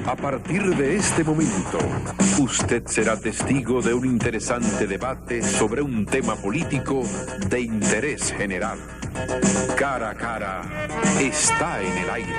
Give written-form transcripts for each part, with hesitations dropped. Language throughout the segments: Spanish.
A partir de este momento, usted será testigo de un interesante debate sobre un tema político de interés general. Cara a cara está en el aire.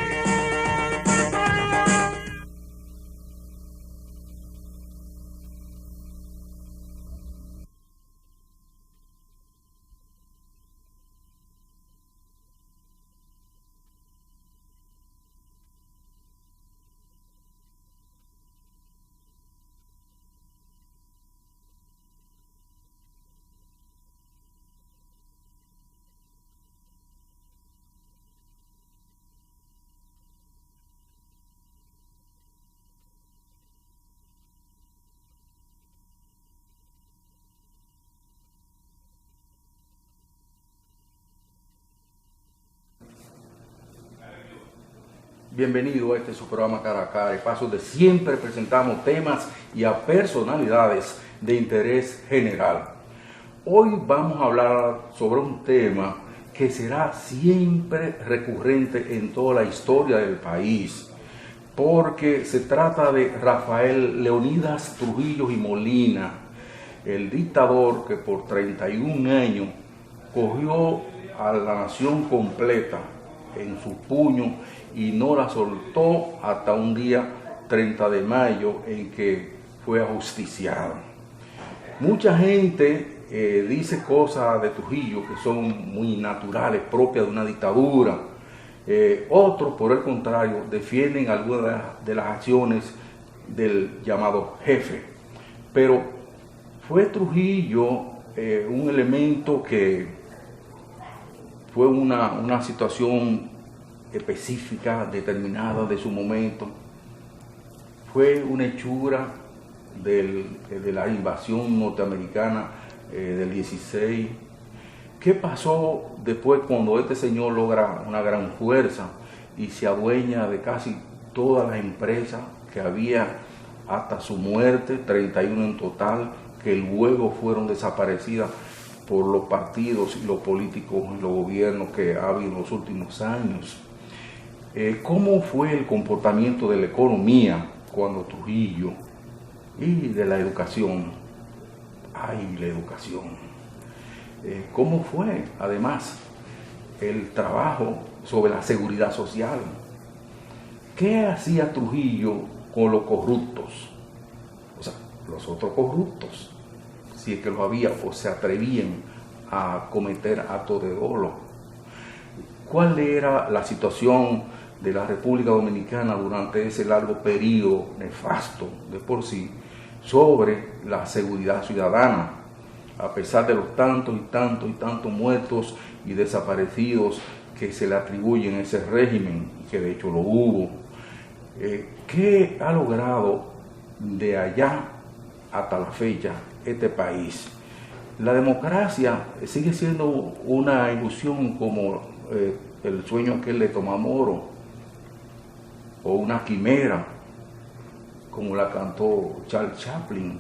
Bienvenido a este su programa Cara a Cara, espacio donde siempre presentamos temas y a personalidades de interés general. Hoy vamos a hablar sobre un tema que será siempre recurrente en toda la historia del país, porque se trata de Rafael Leónidas Trujillo y Molina, el dictador que por 31 años cogió a la nación completa en su puño y no la soltó hasta un día 30 de mayo en que fue ajusticiado. Mucha gente dice cosas de Trujillo que son muy naturales, propias de una dictadura. Otros, por el contrario, defienden algunas de las acciones del llamado jefe. Pero fue Trujillo un elemento que fue una situación específica, determinada de su momento. Fue una hechura de la invasión norteamericana del 16. ¿Qué pasó después cuando este señor logra una gran fuerza y se adueña de casi todas las empresas que había hasta su muerte, 31 en total, que luego fueron desaparecidas por los partidos y los políticos y los gobiernos que ha habido en los últimos años? ¿Cómo fue el comportamiento de la economía cuando Trujillo y de la educación? ¡Ay, la educación! ¿Cómo fue, además, el trabajo sobre la seguridad social? ¿Qué hacía Trujillo con los corruptos? O sea, los otros corruptos, si es que lo había o se atrevían a cometer actos de dolo. ¿Cuál era la situación de la República Dominicana durante ese largo periodo nefasto de por sí sobre la seguridad ciudadana, a pesar de los tantos y tantos muertos y desaparecidos que se le atribuyen a ese régimen, que de hecho lo hubo? ¿Qué ha logrado de allá hasta la fecha este país? La democracia sigue siendo una ilusión como el sueño aquel de Tomás Moro, o una quimera, como la cantó Charles Chaplin.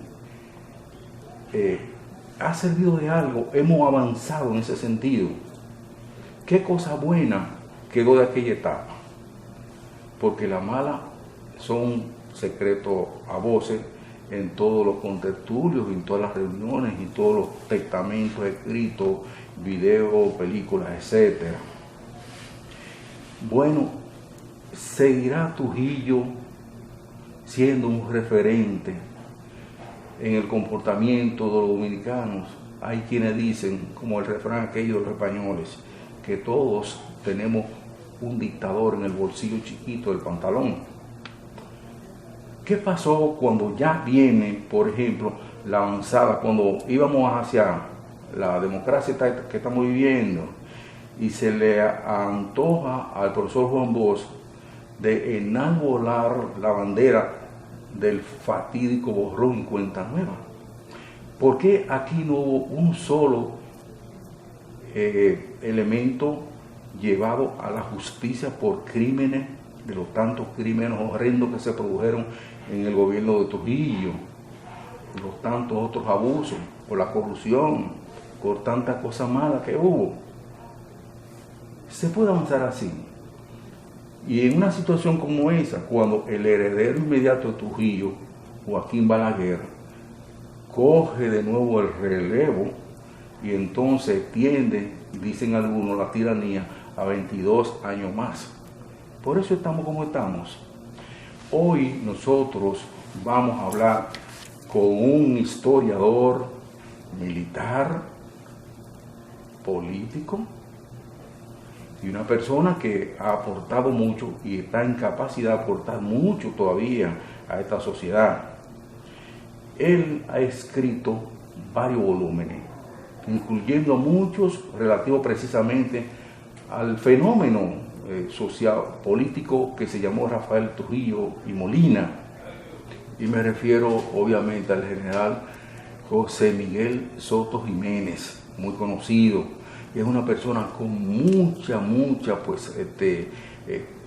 ¿Ha servido de algo? ¿Hemos avanzado en ese sentido? ¿Qué cosa buena quedó de aquella etapa? Porque las malas son secretos a voces en todos los contertulios, en todas las reuniones, en todos los testamentos escritos, videos, películas, etc. Bueno, ¿seguirá Trujillo siendo un referente en el comportamiento de los dominicanos? Hay quienes dicen, como el refrán aquello de los españoles, que todos tenemos un dictador en el bolsillo chiquito del pantalón. ¿Qué pasó cuando ya viene, por ejemplo, la avanzada, cuando íbamos hacia la democracia que estamos viviendo y se le antoja al profesor Juan Bosch de enarbolar la bandera del fatídico borrón y cuenta nueva? ¿Por qué aquí no hubo un solo elemento llevado a la justicia por crímenes, de los tantos crímenes horrendos que se produjeron en el gobierno de Trujillo, los tantos otros abusos, por la corrupción, por tantas cosas malas que hubo? ¿Se puede avanzar así? Y en una situación como esa, cuando el heredero inmediato de Trujillo, Joaquín Balaguer, coge de nuevo el relevo y entonces tiende, dicen algunos, la tiranía a 22 años más. Por eso estamos como estamos. Hoy nosotros vamos a hablar con un historiador, militar, político y una persona que ha aportado mucho y está en capacidad de aportar mucho todavía a esta sociedad. Él ha escrito varios volúmenes, incluyendo muchos relativos precisamente al fenómeno social, político que se llamó Rafael Trujillo y Molina. Y me refiero obviamente al general José Miguel Soto Jiménez, muy conocido. Y es una persona con mucha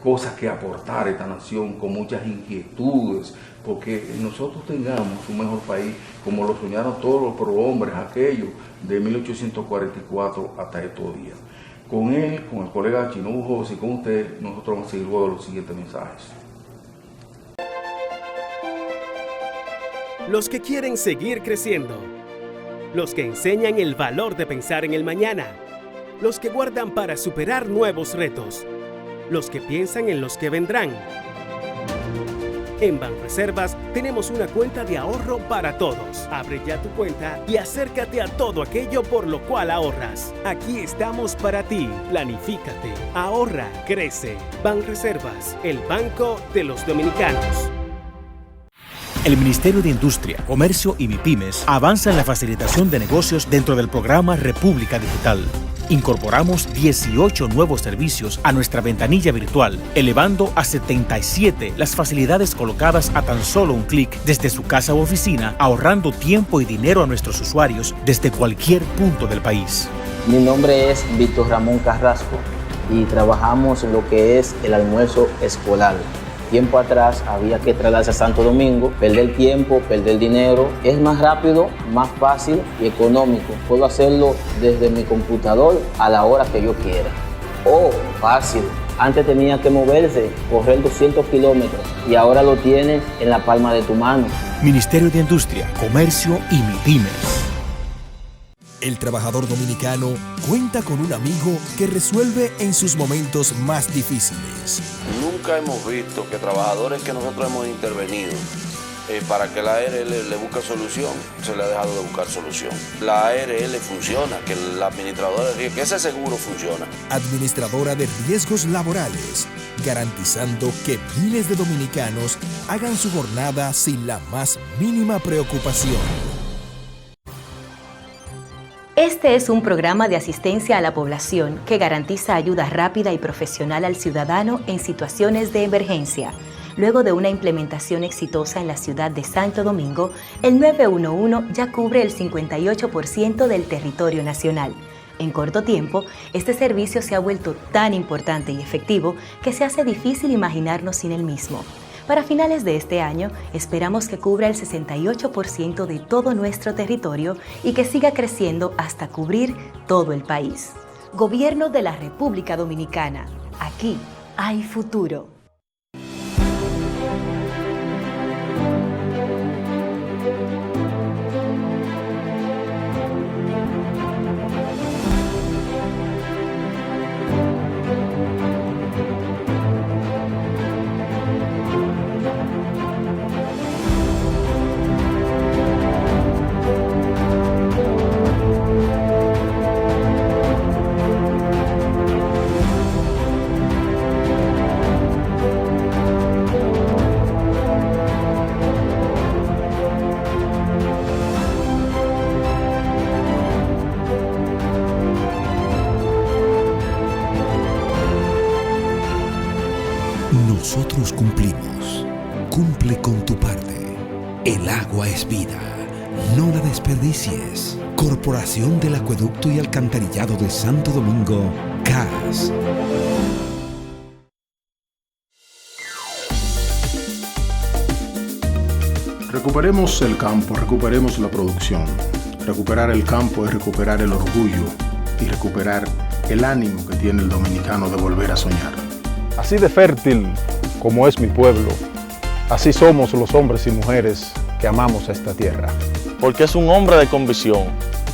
cosas que aportar a esta nación, con muchas inquietudes, porque nosotros tengamos un mejor país como lo soñaron todos los prohombres aquellos de 1844 hasta estos días. Con él, con el colega Chinujos y con usted, nosotros vamos a seguir luego los siguientes mensajes. Los que quieren seguir creciendo, los que enseñan el valor de pensar en el mañana, los que guardan para superar nuevos retos, los que piensan en los que vendrán. En Banreservas tenemos una cuenta de ahorro para todos. Abre ya tu cuenta y acércate a todo aquello por lo cual ahorras. Aquí estamos para ti. Planifícate, ahorra, crece. Banreservas, el banco de los dominicanos. El Ministerio de Industria, Comercio y MIPYMES avanza en la facilitación de negocios dentro del programa República Digital. Incorporamos 18 nuevos servicios a nuestra ventanilla virtual, elevando a 77 las facilidades colocadas a tan solo un clic desde su casa u oficina, ahorrando tiempo y dinero a nuestros usuarios desde cualquier punto del país. Mi nombre es Víctor Ramón Carrasco y trabajamos en lo que es el almuerzo escolar. Tiempo atrás había que trasladarse a Santo Domingo, perder tiempo, perder dinero. Es más rápido, más fácil y económico. Puedo hacerlo desde mi computador a la hora que yo quiera. Oh, fácil. Antes tenía que moverse, correr 200 kilómetros y ahora lo tienes en la palma de tu mano. Ministerio de Industria, Comercio y MIPYMES. El trabajador dominicano cuenta con un amigo que resuelve en sus momentos más difíciles. Nunca hemos visto que trabajadores que nosotros hemos intervenido para que la ARL le busque solución, se le ha dejado de buscar solución. La ARL funciona, que la administradora de riesgos, que ese seguro funciona. Administradora de riesgos laborales, garantizando que miles de dominicanos hagan su jornada sin la más mínima preocupación. Este es un programa de asistencia a la población que garantiza ayuda rápida y profesional al ciudadano en situaciones de emergencia. Luego de una implementación exitosa en la ciudad de Santo Domingo, el 911 ya cubre el 58% del territorio nacional. En corto tiempo, este servicio se ha vuelto tan importante y efectivo que se hace difícil imaginarnos sin el mismo. Para finales de este año, esperamos que cubra el 68% de todo nuestro territorio y que siga creciendo hasta cubrir todo el país. Gobierno de la República Dominicana. Aquí hay futuro. Nosotros cumplimos. Cumple con tu parte. El agua es vida. No la desperdicies. Corporación del Acueducto y Alcantarillado de Santo Domingo, CAS. Recuperemos el campo, recuperemos la producción. Recuperar el campo es recuperar el orgullo y recuperar el ánimo que tiene el dominicano de volver a soñar. Así de fértil como es mi pueblo, así somos los hombres y mujeres que amamos a esta tierra. Porque es un hombre de convicción.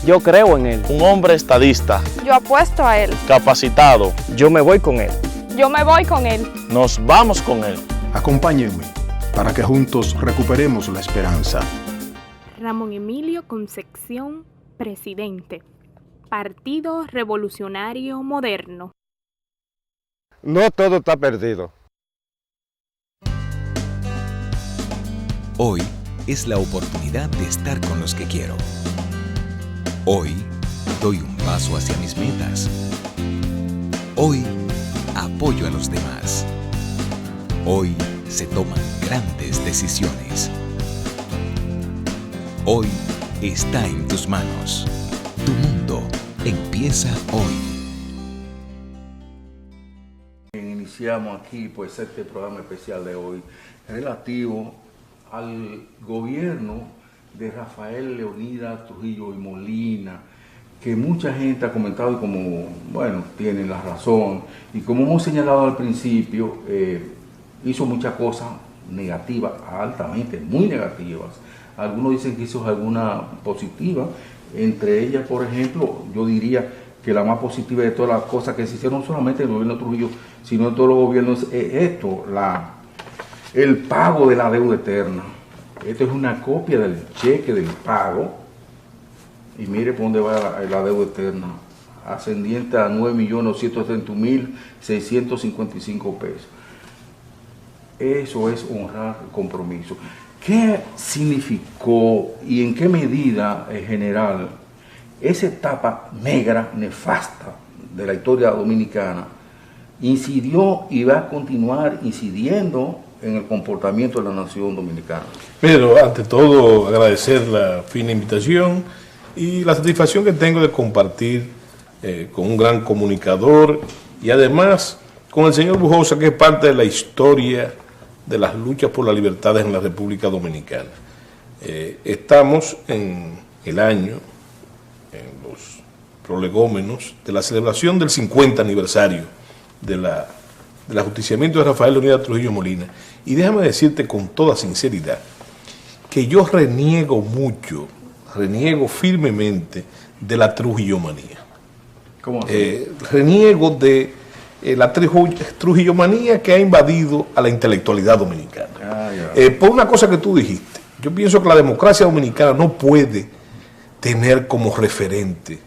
Yo creo en él. Un hombre estadista. Yo apuesto a él. Capacitado. Yo me voy con él. Yo me voy con él. Nos vamos con él. Acompáñenme para que juntos recuperemos la esperanza. Ramón Emilio Concepción, presidente. Partido Revolucionario Moderno. No todo está perdido. Hoy es la oportunidad de estar con los que quiero. Hoy doy un paso hacia mis metas. Hoy apoyo a los demás. Hoy se toman grandes decisiones. Hoy está en tus manos. Tu mundo empieza hoy. Iniciamos aquí pues este programa especial de hoy relativo al gobierno de Rafael Leonidas Trujillo y Molina, que mucha gente ha comentado y como, bueno, tienen la razón, y como hemos señalado al principio, hizo muchas cosas negativas, altamente, muy negativas. Algunos dicen que hizo alguna positiva, entre ellas, por ejemplo, yo diría que la más positiva de todas las cosas que se hicieron, no solamente en el gobierno de Trujillo, sino en todos los gobiernos, es esto, el pago de la deuda eterna. Esto es una copia del cheque del pago, y mire por dónde va la deuda eterna, ascendiente a 9.931.655 pesos. Eso es honrar el compromiso. ¿Qué significó y en qué medida en general esa etapa negra, nefasta de la historia dominicana incidió y va a continuar incidiendo en el comportamiento de la nación dominicana? Pero ante todo agradecer la fina invitación y la satisfacción que tengo de compartir con un gran comunicador y además con el señor Bujosa, que es parte de la historia de las luchas por las libertades en la República Dominicana. Estamos en el año, en los prolegómenos de la celebración del 50 aniversario del ajusticiamiento de Rafael Leonidas Trujillo Molina. Y déjame decirte con toda sinceridad que yo reniego firmemente de la trujillomanía. ¿Cómo así? Reniego de la trujillomanía que ha invadido a la intelectualidad dominicana. Por una cosa que tú dijiste, yo pienso que la democracia dominicana no puede tener como referente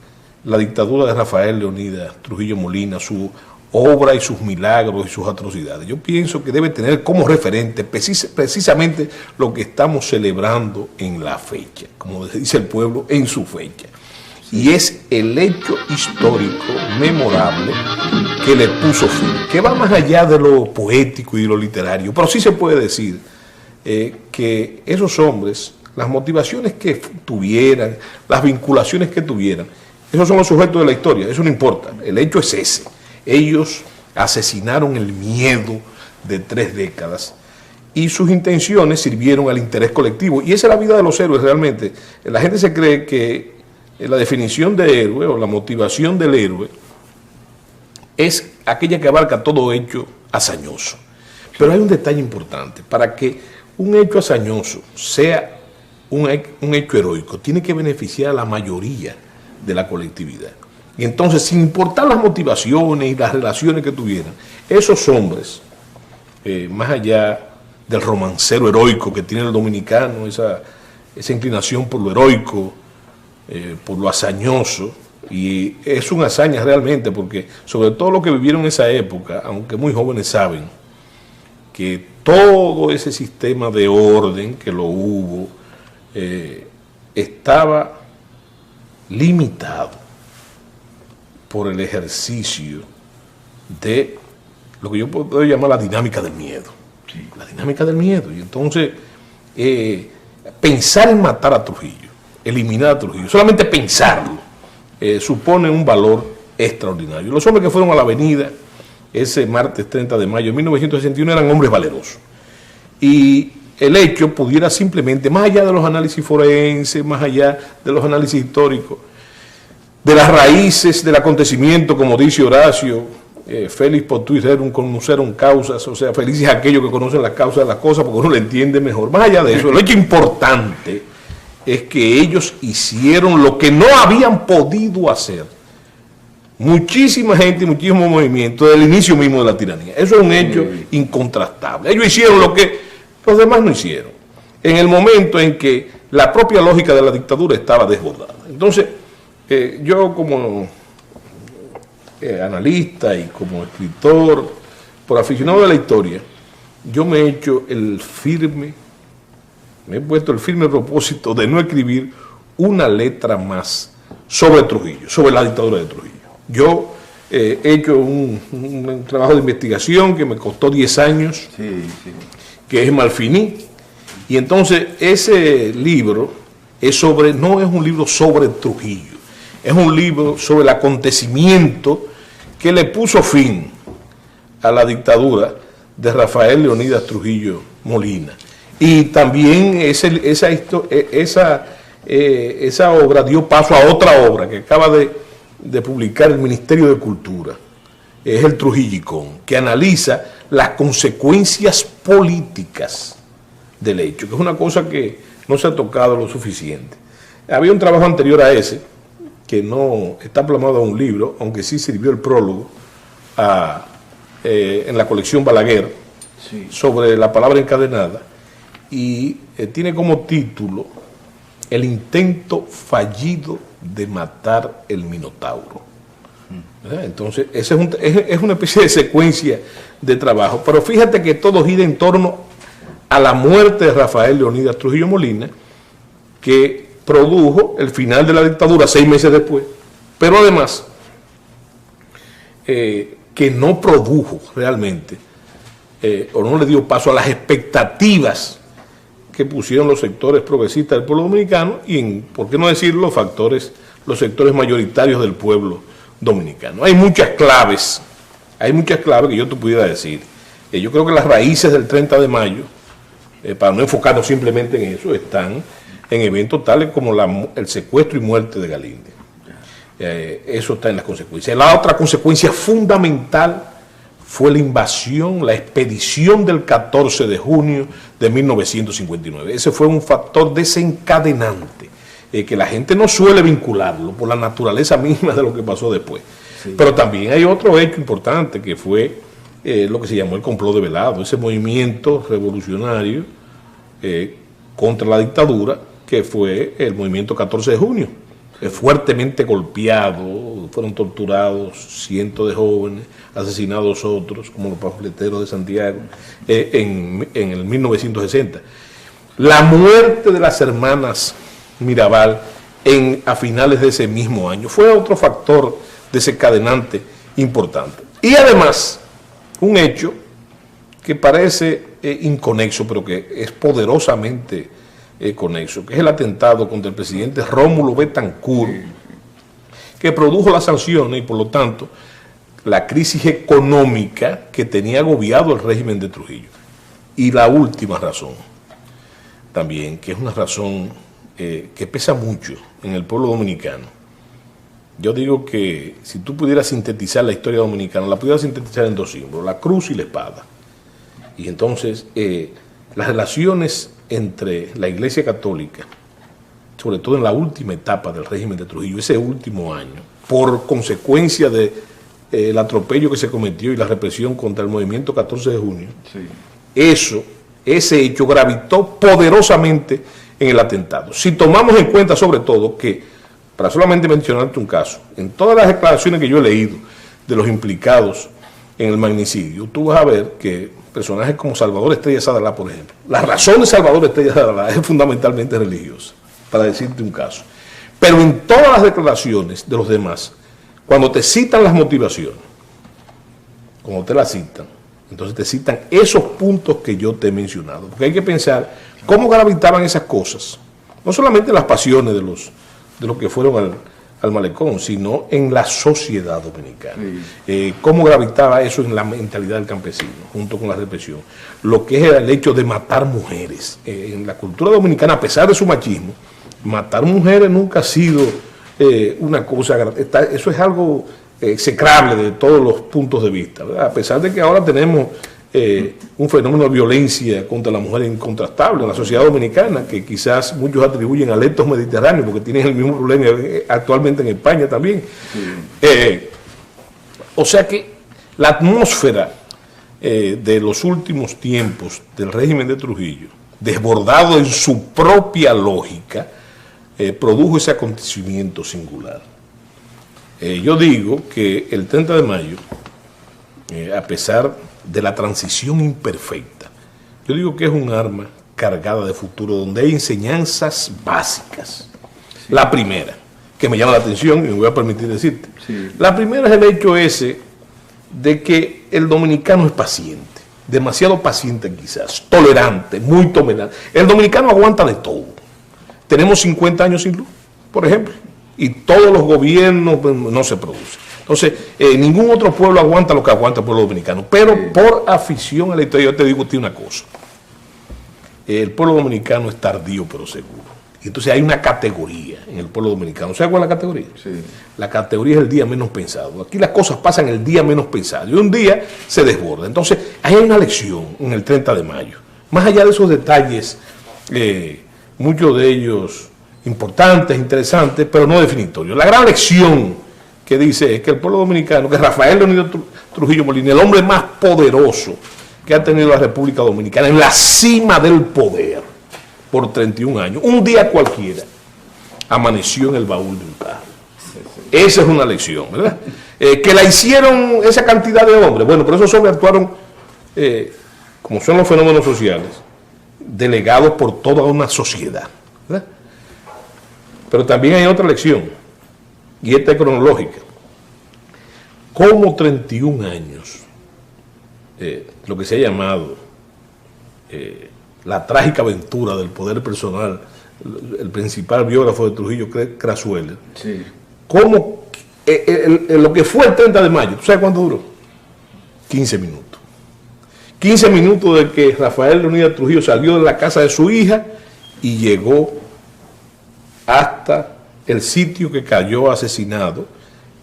la dictadura de Rafael Leonidas Trujillo Molina, su obra y sus milagros y sus atrocidades. Yo pienso que debe tener como referente precisamente lo que estamos celebrando en la fecha, como dice el pueblo, en su fecha. Y es el hecho histórico memorable que le puso fin, que va más allá de lo poético y de lo literario, pero sí se puede decir que esos hombres, las motivaciones que tuvieran, las vinculaciones que tuvieran, esos son los sujetos de la historia, eso no importa, el hecho es ese. Ellos asesinaron el miedo de 3 décadas y sus intenciones sirvieron al interés colectivo. Y esa es la vida de los héroes realmente. La gente se cree que la definición de héroe o la motivación del héroe es aquella que abarca todo hecho hazañoso. Pero hay un detalle importante. Para que un hecho hazañoso sea un hecho heroico, tiene que beneficiar a la mayoría de la colectividad. Y entonces, sin importar las motivaciones y las relaciones que tuvieran, esos hombres, más allá del romancero heroico que tiene el dominicano, esa inclinación por lo heroico, por lo hazañoso, y es una hazaña realmente, porque sobre todo los que vivieron en esa época, aunque muy jóvenes, saben que todo ese sistema de orden que lo hubo estaba limitado por el ejercicio de lo que yo puedo llamar la dinámica del miedo. Sí. La dinámica del miedo. Y entonces, pensar en matar a Trujillo, eliminar a Trujillo, solamente pensarlo, supone un valor extraordinario. Los hombres que fueron a la avenida ese martes 30 de mayo de 1961 eran hombres valerosos. Y el hecho pudiera simplemente, más allá de los análisis forenses, más allá de los análisis históricos, de las raíces del acontecimiento, como dice Horacio, Félix potuit conocerum causas, o sea, felices aquellos que conocen las causas de las cosas porque uno lo entiende mejor. Más allá de eso, el hecho importante es que ellos hicieron lo que no habían podido hacer muchísima gente y muchísimos movimientos desde el inicio mismo de la tiranía. Eso es un hecho incontrastable. Ellos hicieron lo que los demás no hicieron, en el momento en que la propia lógica de la dictadura estaba desbordada. Entonces, yo como analista y como escritor, por aficionado de la historia, yo me he puesto el firme propósito de no escribir una letra más sobre Trujillo, sobre la dictadura de Trujillo. Yo he hecho un trabajo de investigación que me costó 10 años, que es Malfiní, y entonces ese libro no es un libro sobre Trujillo, es un libro sobre el acontecimiento que le puso fin a la dictadura de Rafael Leonidas Trujillo Molina. Y también esa obra dio paso a otra obra que acaba de publicar el Ministerio de Cultura, es el Trujillicón, que analiza las consecuencias políticas del hecho, que es una cosa que no se ha tocado lo suficiente. Había un trabajo anterior a ese, que no está plasmado en un libro, aunque sí sirvió el prólogo en la colección Balaguer, sobre la palabra encadenada, y tiene como título El intento fallido de matar el Minotauro. Entonces, es una especie de secuencia de trabajo, pero fíjate que todo gira en torno a la muerte de Rafael Leonidas Trujillo Molina, que produjo el final de la dictadura 6 meses después, pero además que no produjo realmente o no le dio paso a las expectativas que pusieron los sectores progresistas del pueblo dominicano y, por qué no decirlo, los sectores mayoritarios del pueblo dominicano. Hay muchas claves que yo te pudiera decir. Yo creo que las raíces del 30 de mayo, para no enfocarnos simplemente en eso, están en eventos tales como el secuestro y muerte de Galíndez. Eso está en las consecuencias. La otra consecuencia fundamental fue la invasión, la expedición del 14 de junio de 1959. Ese fue un factor desencadenante, que la gente no suele vincularlo por la naturaleza misma de lo que pasó después. Pero también hay otro hecho importante, que fue lo que se llamó el complot de Velado, ese movimiento revolucionario contra la dictadura, que fue el movimiento 14 de junio, fuertemente golpeado, fueron torturados cientos de jóvenes, asesinados otros, como los pamfleteros de Santiago, en el 1960. La muerte de las hermanas Mirabal a finales de ese mismo año fue otro factor desencadenante importante. Y además, un hecho que parece inconexo, pero que es poderosamente conexo, que es el atentado contra el presidente Rómulo Betancourt, que produjo las sanciones y por lo tanto la crisis económica que tenía agobiado el régimen de Trujillo. Y la última razón también, que es una razón que pesa mucho en el pueblo dominicano. Yo digo que si tú pudieras sintetizar la historia dominicana, la pudieras sintetizar en 2 símbolos, la cruz y la espada. Y entonces las relaciones entre la Iglesia Católica, sobre todo en la última etapa del régimen de Trujillo, ese último año, por consecuencia del atropello que se cometió y la represión contra el movimiento 14 de junio, ese hecho gravitó poderosamente en el atentado. Si tomamos en cuenta sobre todo que, para solamente mencionarte un caso, en todas las declaraciones que yo he leído de los implicados en el magnicidio, tú vas a ver que personajes como Salvador Estrella Sadalá, por ejemplo, la razón de Salvador Estrella Sadalá es fundamentalmente religiosa, para decirte un caso. Pero en todas las declaraciones de los demás, cuando te citan las motivaciones, cuando te las citan, entonces te citan esos puntos que yo te he mencionado, porque hay que pensar cómo gravitaban esas cosas, no solamente las pasiones de los que fueron al malecón, sino en la sociedad dominicana. Cómo gravitaba eso en la mentalidad del campesino, junto con la represión. Lo que es el hecho de matar mujeres. En la cultura dominicana, a pesar de su machismo, matar mujeres nunca ha sido una cosa... Eso es algo execrable de todos los puntos de vista, ¿verdad? A pesar de que ahora tenemos un fenómeno de violencia contra la mujer incontrastable en la sociedad dominicana, que quizás muchos atribuyen a letos mediterráneos, porque tienen el mismo problema actualmente en España también. O sea que la atmósfera de los últimos tiempos del régimen de Trujillo, desbordado en su propia lógica, produjo ese acontecimiento singular. Yo digo que el 30 de mayo, a pesar de la transición imperfecta, yo digo que es un arma cargada de futuro, donde hay enseñanzas básicas. Sí. La primera, que me llama la atención y me voy a permitir decirte, la primera es el hecho ese de que el dominicano es paciente, demasiado paciente quizás, tolerante, muy tolerante. El dominicano aguanta de todo. Tenemos 50 años sin luz, por ejemplo, y todos los gobiernos no se producen. Entonces, ningún otro pueblo aguanta lo que aguanta el pueblo dominicano. Pero por afición a la historia, yo te digo una cosa. El pueblo dominicano es tardío pero seguro. Y entonces hay una categoría en el pueblo dominicano. ¿Sabes cuál es la categoría? Sí. La categoría es el día menos pensado. Aquí las cosas pasan el día menos pensado. Y un día se desborda. Entonces, ahí hay una lección en el 30 de mayo. Más allá de esos detalles, muchos de ellos importantes, interesantes, pero no definitorios. La gran lección que dice es que el pueblo dominicano, que Rafael Leonidas Trujillo Molina, el hombre más poderoso que ha tenido la República Dominicana, en la cima del poder por 31 años, un día cualquiera, amaneció en el baúl de un carro. Esa es una lección, ¿verdad? Que la hicieron esa cantidad de hombres, bueno, pero esos hombres actuaron, como son los fenómenos sociales, delegados por toda una sociedad, ¿verdad? Pero también hay otra lección, y esta es cronológica. Como 31 años, lo que se ha llamado la trágica aventura del poder personal, el principal biógrafo de Trujillo, Crasueller, sí. Como lo que fue el 30 de mayo, ¿tú sabes cuánto duró? 15 minutos. 15 minutos de que Rafael Leonidas Trujillo salió de la casa de su hija y llegó hasta el sitio que cayó asesinado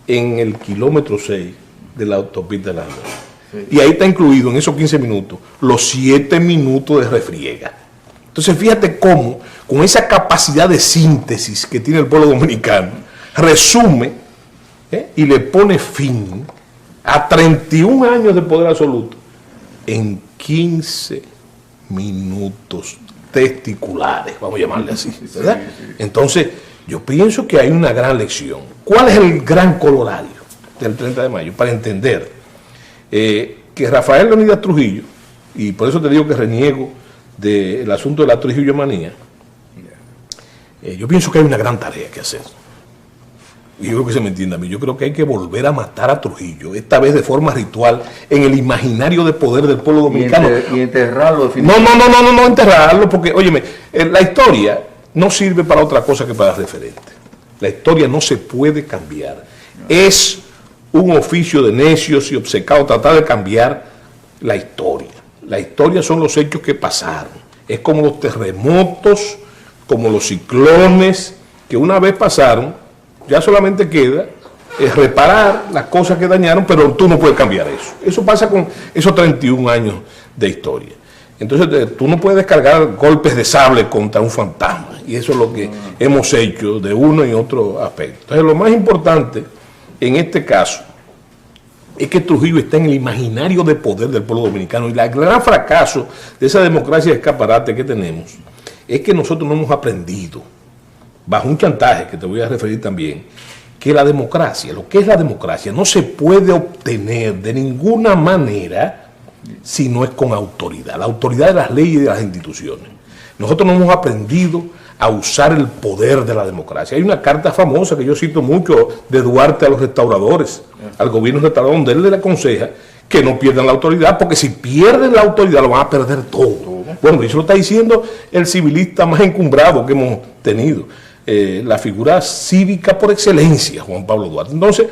en el kilómetro 6 de la autopista de la Andrés. Sí. Y ahí está incluido en esos 15 minutos los 7 minutos de refriega. Entonces fíjate cómo, con esa capacidad de síntesis que tiene el pueblo dominicano, resume y le pone fin a 31 años de poder absoluto en 15 minutos testiculares, vamos a llamarle así, ¿verdad? Sí, sí. Entonces, yo pienso que hay una gran lección. ¿Cuál es el gran colorario del 30 de mayo? Para entender que Rafael Leonidas Trujillo, y por eso te digo que reniego del asunto de la trujillomanía, yo pienso que hay una gran tarea que hacer. Y yo creo que se me entienda a mí. Yo creo que hay que volver a matar a Trujillo, esta vez de forma ritual, en el imaginario de poder del pueblo dominicano. Y enterrarlo definitivamente. No enterrarlo, porque, óyeme, la historia no sirve para otra cosa que para referente. La historia no se puede cambiar. No. Es un oficio de necios y obcecados tratar de cambiar la historia. La historia son los hechos que pasaron. Es como los terremotos, como los ciclones, que una vez pasaron, ya solamente queda reparar las cosas que dañaron, pero tú no puedes cambiar eso. Eso pasa con esos 31 años de historia. Entonces tú no puedes descargar golpes de sable contra un fantasma, y eso es lo que hemos hecho de uno y otro aspecto. Entonces lo más importante en este caso es que Trujillo está en el imaginario de poder del pueblo dominicano, y el gran fracaso de esa democracia de escaparate que tenemos es que nosotros no hemos aprendido, bajo un chantaje que te voy a referir también, que la democracia, lo que es la democracia, no se puede obtener de ninguna manera si no es con autoridad, la autoridad de las leyes y de las instituciones. Nosotros no hemos aprendido a usar el poder de la democracia. Hay una carta famosa que yo cito mucho de Duarte a los restauradores, al gobierno restaurador, donde él le aconseja que no pierdan la autoridad, porque si pierden la autoridad lo van a perder todo. Bueno, eso lo está diciendo el civilista más encumbrado que hemos tenido, la figura cívica por excelencia, Juan Pablo Duarte. Entonces,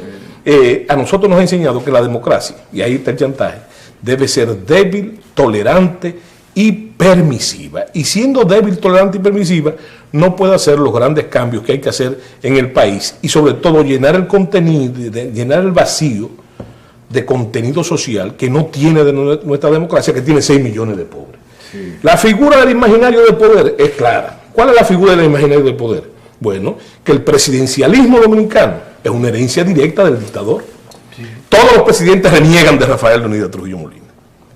a nosotros nos ha enseñado que la democracia, y ahí está el chantaje, debe ser débil, tolerante y permisiva. Y siendo débil, tolerante y permisiva, no puede hacer los grandes cambios que hay que hacer en el país y sobre todo llenar el contenido, llenar el vacío de contenido social que no tiene de nuestra democracia, que tiene 6 millones de pobres. Sí. La figura del imaginario del poder es clara. ¿Cuál es la figura del imaginario del poder? Bueno, que el presidencialismo dominicano es una herencia directa del dictador. Sí. Todos los presidentes reniegan de Rafael Leónidas Trujillo Molina,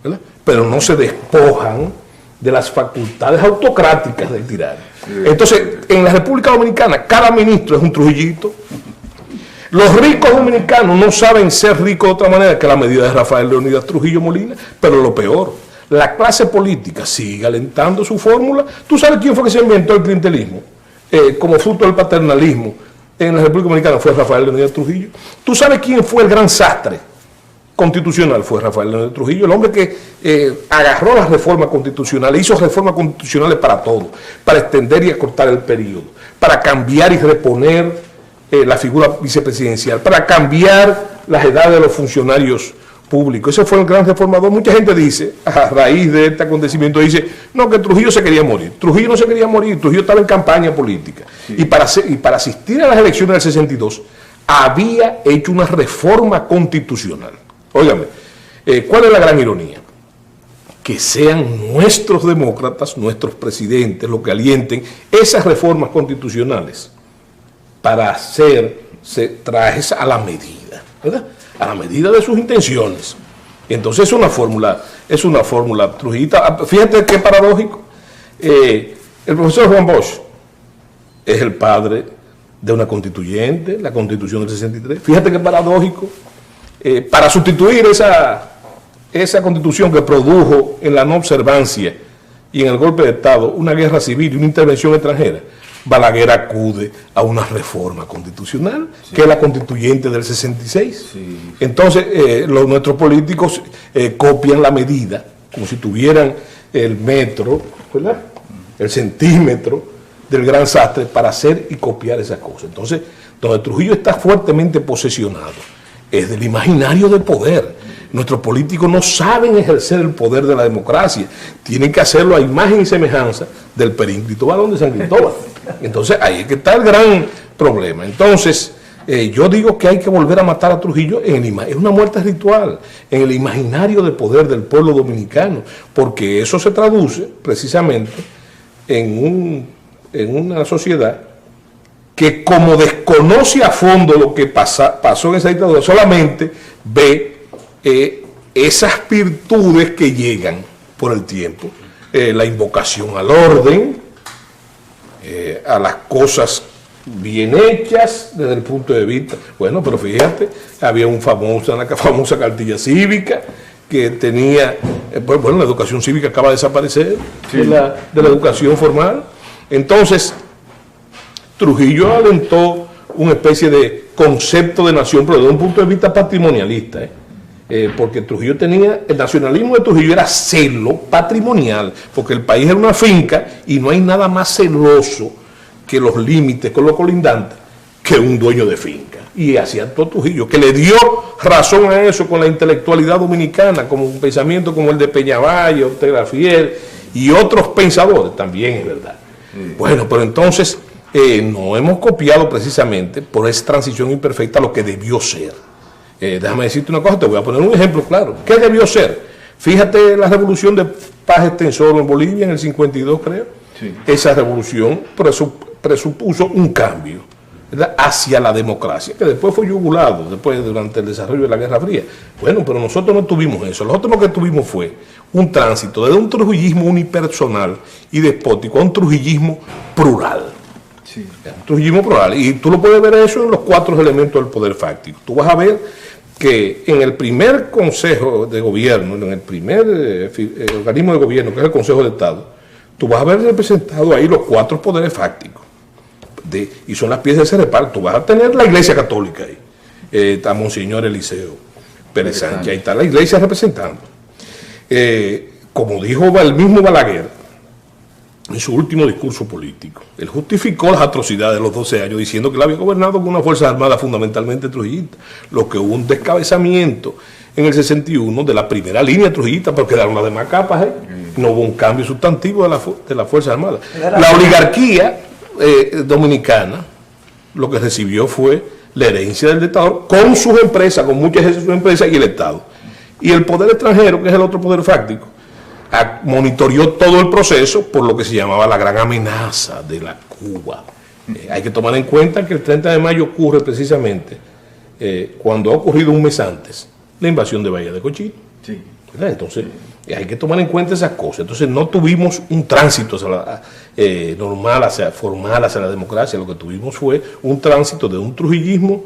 ¿verdad? Pero no se despojan de las facultades autocráticas del tirano. Sí. Entonces, en la República Dominicana, cada ministro es un Trujillito. Los ricos dominicanos no saben ser ricos de otra manera que la medida de Rafael Leónidas Trujillo Molina, pero lo peor, la clase política sigue alentando su fórmula. ¿Tú sabes quién fue que se inventó el clientelismo? Como fruto del paternalismo en la República Dominicana fue Rafael Leónidas Trujillo. ¿Tú sabes quién fue el gran sastre constitucional? Fue Rafael Leónidas Trujillo, el hombre que agarró las reformas constitucionales, hizo reformas constitucionales para todo, para extender y acortar el periodo, para cambiar y reponer la figura vicepresidencial, para cambiar las edades de los funcionarios públicos. Ese fue el gran reformador. Mucha gente dice, a raíz de este acontecimiento, dice, no, que Trujillo se quería morir. Trujillo no se quería morir, Trujillo estaba en campaña política. Sí. Y para asistir a las elecciones del 62, había hecho una reforma constitucional. Óigame, ¿cuál es la gran ironía? Que sean nuestros demócratas, nuestros presidentes, los que alienten esas reformas constitucionales para hacerse trajes a la medida, ¿verdad? A la medida de sus intenciones. Entonces es una fórmula trujillita. Fíjate qué paradójico. El profesor Juan Bosch es el padre de una constituyente, la Constitución del 63. Fíjate qué paradójico. Para sustituir esa constitución que produjo en la no observancia y en el golpe de Estado una guerra civil y una intervención extranjera, Balaguer acude a una reforma constitucional, sí, que es la constituyente del 66. Sí. Entonces, nuestros políticos copian la medida, como si tuvieran el metro, ¿verdad? El centímetro del gran sastre para hacer y copiar esas cosas. Entonces, donde Trujillo está fuertemente posesionado es del imaginario de poder. Nuestros políticos no saben ejercer el poder de la democracia. Tienen que hacerlo a imagen y semejanza del Perínclito Barón de San Cristóbal. Entonces, ahí es que está el gran problema. Entonces, yo digo que hay que volver a matar a Trujillo es una muerte ritual, en el imaginario de poder del pueblo dominicano, porque eso se traduce precisamente en una sociedad que, como desconoce a fondo lo que pasó en esa dictadura, solamente ve esas virtudes que llegan por el tiempo, la invocación al orden, a las cosas bien hechas desde el punto de vista, bueno, pero fíjate, había una famosa cartilla cívica que tenía, bueno, la educación cívica acaba de desaparecer, sí, de la educación formal. Entonces, Trujillo alentó una especie de concepto de nación, pero desde un punto de vista patrimonialista, porque Trujillo el nacionalismo de Trujillo era celo patrimonial, porque el país era una finca y no hay nada más celoso que los límites con los colindantes que un dueño de finca. Y así actuó Trujillo, que le dio razón a eso con la intelectualidad dominicana, como un pensamiento como el de Peñavalle, Ortega Fiel y otros pensadores, también es verdad. Bueno, pero entonces no hemos copiado precisamente por esa transición imperfecta lo que debió ser. Déjame decirte una cosa, te voy a poner un ejemplo claro. ¿Qué debió ser? Fíjate la revolución de Paz Extensoro en Bolivia en el 52, creo. Sí. Esa revolución presupuso un cambio, ¿verdad?, hacia la democracia, que después fue yugulado, durante el desarrollo de la Guerra Fría. Bueno, pero nosotros no tuvimos eso. Nosotros lo que tuvimos fue un tránsito desde un trujillismo unipersonal y despótico a un trujillismo plural. Sí. Un trujillismo plural. Y tú lo puedes ver eso en los 4 elementos del poder fáctico. Tú vas a ver que en el primer Consejo de Gobierno, en el primer organismo de gobierno, que es el Consejo de Estado, tú vas a ver representado ahí los 4 poderes fácticos. Y son las piezas de ese reparto. Tú vas a tener la Iglesia Católica ahí. Está Monseñor Eliseo Pérez Sánchez, ahí está la Iglesia representando. Como dijo el mismo Balaguer en su último discurso político, él justificó las atrocidades de los 12 años diciendo que él había gobernado con una fuerza armada fundamentalmente trujillista, lo que hubo un descabezamiento en el 61 de la primera línea trujillista, porque quedaron las demás capas, No hubo un cambio sustantivo de la Fuerza Armada. La oligarquía dominicana lo que recibió fue la herencia del dictador con sus empresas, con muchas de sus empresas y el Estado. Y el poder extranjero, que es el otro poder fáctico, monitoreó todo el proceso por lo que se llamaba la gran amenaza de la Cuba. Hay que tomar en cuenta que el 30 de mayo ocurre precisamente cuando ha ocurrido un mes antes la invasión de Bahía de Cochito. Sí. Entonces, hay que tomar en cuenta esas cosas. Entonces, no tuvimos un tránsito normal, formal hacia la democracia. Lo que tuvimos fue un tránsito de un trujillismo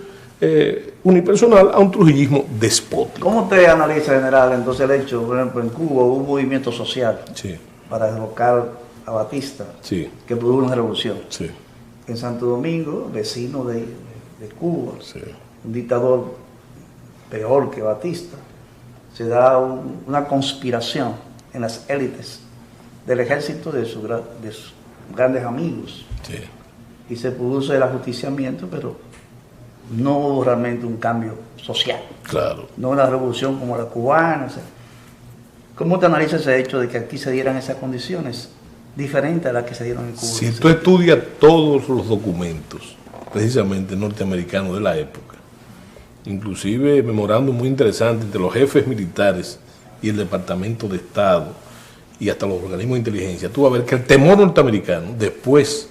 unipersonal a un trujillismo despótico. ¿Cómo usted analiza, general, entonces el hecho, por ejemplo, en Cuba hubo un movimiento social para derrocar a Batista, que produjo una revolución? En Santo Domingo, vecino de Cuba, un dictador peor que Batista, se da una conspiración en las élites del ejército de sus grandes amigos. Y se produce el ajusticiamiento, pero no hubo realmente un cambio social. Claro. No una revolución como la cubana. O sea, ¿cómo te analiza ese hecho de que aquí se dieran esas condiciones diferentes a las que se dieron en Cuba? Si tú estudias todos los documentos, precisamente norteamericanos de la época, inclusive memorándum muy interesante entre los jefes militares y el Departamento de Estado y hasta los organismos de inteligencia, tú vas a ver que el temor norteamericano, después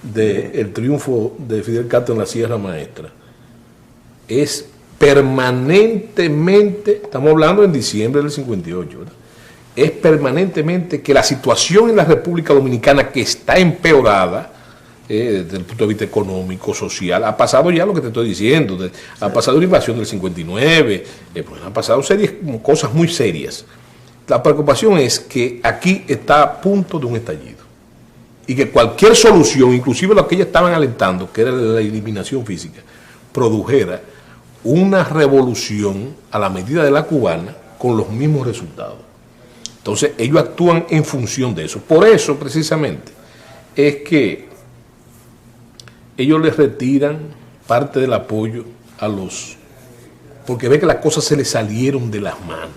del triunfo de Fidel Castro en la Sierra Maestra, es permanentemente, estamos hablando en diciembre del 58, ¿verdad? Es permanentemente que la situación en la República Dominicana, que está empeorada, desde el punto de vista económico, social, ha pasado ya lo que te estoy diciendo, ha pasado la invasión del 59, pues han pasado cosas muy serias. La preocupación es que aquí está a punto de un estallido y que cualquier solución, inclusive lo que ellos estaban alentando, que era la eliminación física, produjera una revolución a la medida de la cubana con los mismos resultados. Entonces ellos actúan en función de eso. Por eso precisamente es que ellos les retiran parte del apoyo porque ve que las cosas se les salieron de las manos.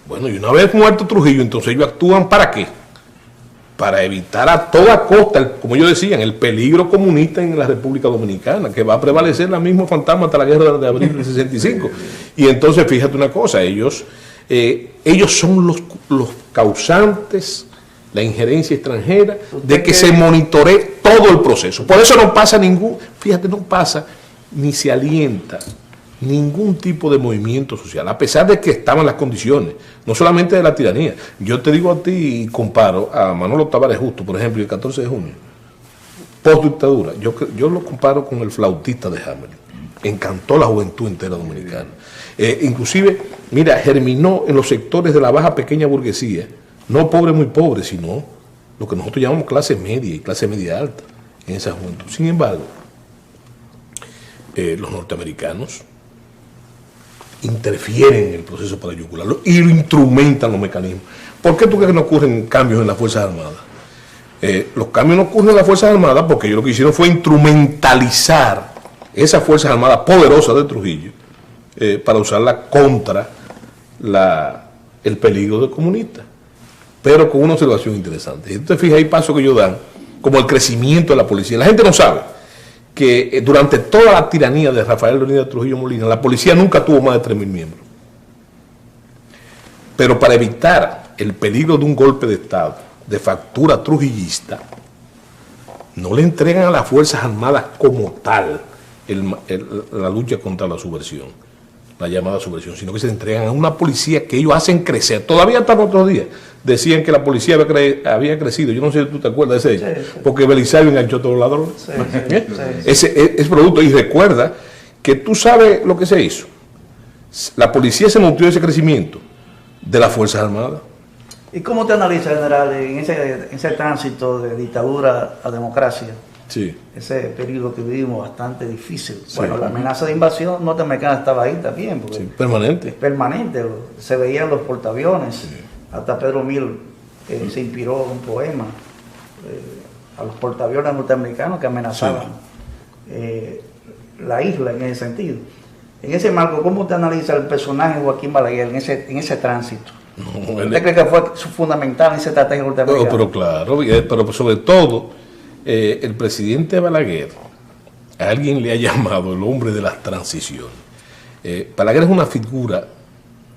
Bueno, y una vez muerto Trujillo, entonces ellos actúan ¿para qué? Para evitar a toda costa, como ellos decían, el peligro comunista en la República Dominicana, que va a prevalecer la misma fantasma hasta la guerra de abril del 65. Y entonces, fíjate una cosa, ellos son los causantes, la injerencia extranjera, de que se monitoree todo el proceso. Por eso no pasa no pasa ni se alienta ningún tipo de movimiento social, a pesar de que estaban las condiciones, no solamente de la tiranía. Yo te digo a ti y comparo a Manolo Tavares Justo, por ejemplo, el 14 de junio, post dictadura, yo lo comparo con el flautista de Hamelin. Encantó la juventud entera dominicana. Inclusive, mira, germinó en los sectores de la baja pequeña burguesía, no pobre muy pobre, sino lo que nosotros llamamos clase media y clase media alta en esa juventud. Sin embargo, los norteamericanos interfieren en el proceso para yugularlo y lo instrumentan los mecanismos. ¿Por qué tú crees que no ocurren cambios en las Fuerzas Armadas? Los cambios no ocurren en las Fuerzas Armadas porque ellos lo que hicieron fue instrumentalizar esas Fuerzas Armadas poderosas de Trujillo para usarla contra el peligro del comunista. Pero con una observación interesante. Si tú te fijas, hay pasos que ellos dan, como el crecimiento de la policía. La gente no sabe que durante toda la tiranía de Rafael Leónidas Trujillo Molina, la policía nunca tuvo más de 3.000 miembros. Pero para evitar el peligro de un golpe de Estado de factura trujillista, no le entregan a las Fuerzas Armadas como tal la lucha contra la subversión, la llamada subversión, sino que se entregan a una policía que ellos hacen crecer. Todavía hasta los otros días decían que la policía había crecido. Yo no sé si tú te acuerdas de ese hecho, porque Belisario enganchó a todos los ladrones. Ese es producto. Y recuerda que tú sabes lo que se hizo. La policía se nutrió de ese crecimiento de las Fuerzas Armadas. ¿Y cómo te analiza, general, en ese tránsito de dictadura a democracia? Sí. Ese periodo que vivimos bastante difícil. Sí. Bueno, la amenaza de invasión norteamericana estaba ahí también. Porque permanente. Permanente. Se veían los portaaviones. Sí. Hasta Pedro Mil se inspiró en un poema a los portaaviones norteamericanos que amenazaban la isla en ese sentido. En ese marco, ¿cómo te analiza el personaje Joaquín Balaguer en ese tránsito? ¿Usted cree que fue fundamental en esa estrategia norteamericana? Pero claro, pero sobre todo, el presidente Balaguer, a alguien le ha llamado el hombre de las transiciones. Balaguer es una figura,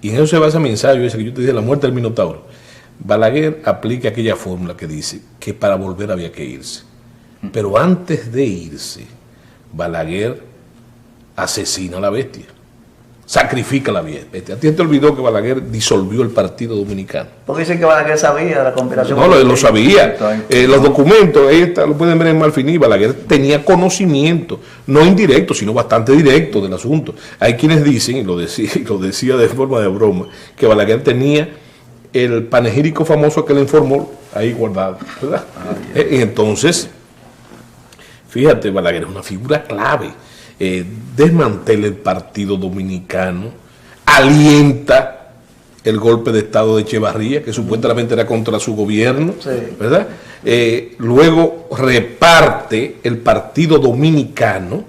y en eso se basa mi ensayo ese que yo te dije, La muerte del Minotauro. Balaguer aplica aquella fórmula que dice que para volver había que irse. Pero antes de irse, Balaguer asesina a la bestia, sacrifica a la bestia. A ti te olvidó que Balaguer disolvió el Partido Dominicano. Porque dicen que Balaguer sabía de la conspiración. No, lo sabía. Los documentos, ahí está, lo pueden ver en Malfiní. Balaguer tenía conocimiento, no indirecto, sino bastante directo del asunto. Hay quienes dicen, y lo decía de forma de broma, que Balaguer tenía el panegírico famoso que le informó ahí guardado, ¿verdad? Entonces, fíjate, Balaguer es una figura clave. Desmantela el Partido Dominicano, alienta el golpe de Estado de Echevarría, que supuestamente era contra su gobierno, ¿verdad? Luego reparte el Partido Dominicano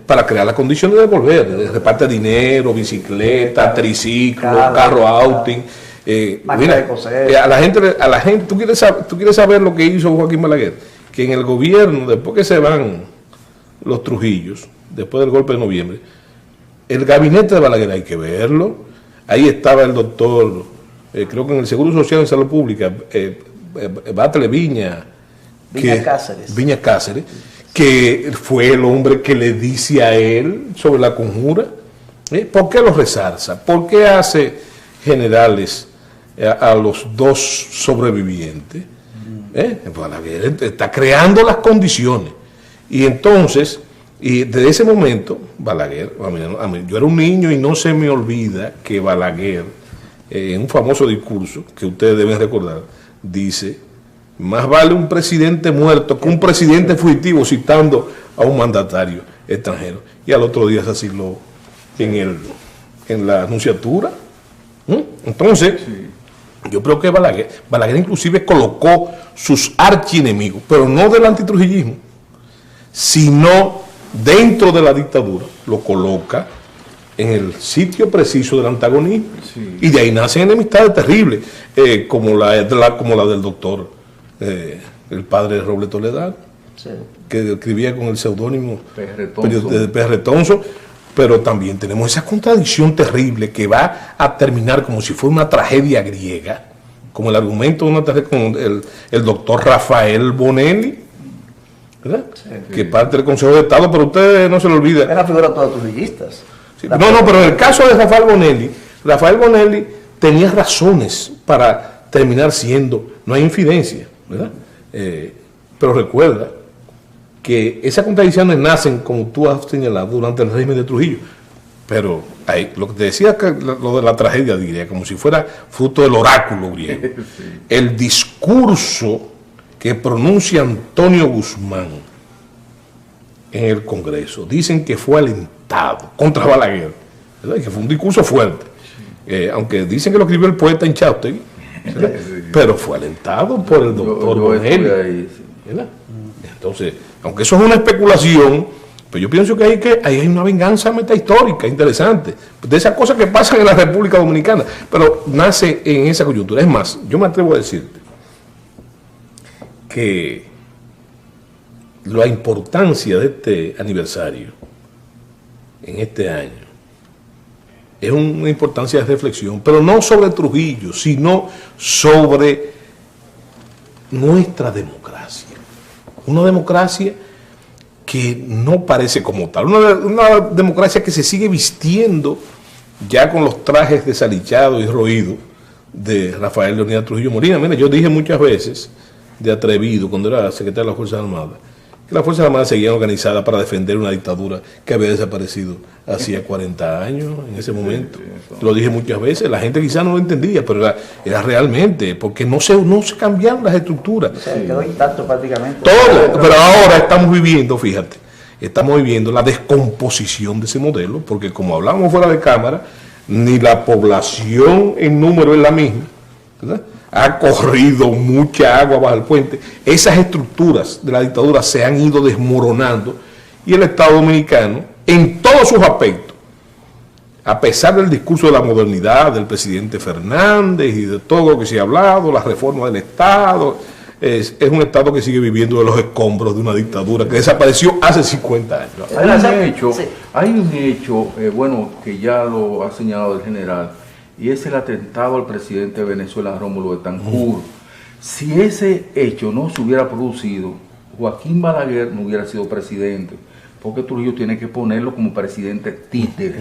para crear las condiciones de volver. Reparte dinero, bicicleta, triciclo, carro outing. Mira, a la gente, ¿tú quieres saber lo que hizo Joaquín Balaguer? Que en el gobierno, después que se van los Trujillos, después del golpe de noviembre, el gabinete de Balaguer hay que verlo. Ahí estaba el doctor, creo que en el Seguro Social de Salud Pública, Batle Viña Cáceres, que fue el hombre que le dice a él sobre la conjura. ¿Por qué lo resalza? ¿Por qué hace generales a los dos sobrevivientes? Balaguer está creando las condiciones. Y entonces, y desde ese momento, Balaguer, yo era un niño y no se me olvida que Balaguer, en un famoso discurso que ustedes deben recordar, dice: más vale un presidente muerto que un presidente fugitivo, citando a un mandatario extranjero. Y al otro día se asiló en la anunciatura. Entonces, yo creo que Balaguer inclusive colocó sus archienemigos, pero no del antitrujillismo, sino dentro de la dictadura, lo coloca en el sitio preciso del antagonismo. Y de ahí nacen enemistades terribles, como la del doctor, el padre de Robles Toledano, que escribía con el seudónimo de P.R. Thompson. Pero también tenemos esa contradicción terrible que va a terminar como si fuera una tragedia griega, como el argumento de una tragedia con el doctor Rafael Bonelli, ¿verdad? Que parte del Consejo de Estado, pero usted no se lo olvida. Era figura todos trujillistas. Pero en el caso de Rafael Bonelli tenía razones para terminar siendo, no hay infidencia, ¿verdad? Pero recuerda que esas contradicciones nacen, como tú has señalado, durante el régimen de Trujillo. Pero lo que te decía, lo de la tragedia, diría, como si fuera fruto del oráculo griego. El discurso que pronuncia Antonio Guzmán en el Congreso, dicen que fue alentado contra Balaguer, ¿verdad? Que fue un discurso fuerte. Aunque dicen que lo escribió el poeta en Cháutegui, pero fue alentado por el doctor Bonelli. Entonces, aunque eso es una especulación, pero yo pienso que ahí hay una venganza metahistórica interesante, de esas cosas que pasan en la República Dominicana, pero nace en esa coyuntura. Es más, yo me atrevo a decirte que la importancia de este aniversario en este año es una importancia de reflexión, pero no sobre Trujillo, sino sobre nuestra democracia. Una democracia que no parece como tal, una democracia que se sigue vistiendo ya con los trajes desalichados y roídos de Rafael Leonidas Trujillo Molina. Mira, yo dije muchas veces, de atrevido, cuando era secretario de las Fuerzas Armadas, que las Fuerzas Armadas seguían organizadas para defender una dictadura que había desaparecido hacía 40 años en ese momento. Lo dije muchas veces, la gente quizás no lo entendía, pero era realmente, porque no se cambiaron las estructuras. Quedó intacto prácticamente. Todo, pero ahora estamos viviendo, fíjate, la descomposición de ese modelo, porque como hablamos fuera de cámara, ni la población en número es la misma, ¿verdad? Ha corrido mucha agua bajo el puente. Esas estructuras de la dictadura se han ido desmoronando y el Estado Dominicano, en todos sus aspectos, a pesar del discurso de la modernidad del presidente Fernández y de todo lo que se ha hablado, la reforma del Estado, es un Estado que sigue viviendo de los escombros de una dictadura que desapareció hace 50 años. Hay un hecho, bueno, que ya lo ha señalado el general, y es el atentado al presidente de Venezuela, Rómulo Betancourt. Si ese hecho no se hubiera producido, Joaquín Balaguer no hubiera sido presidente, porque Trujillo tiene que ponerlo como presidente títere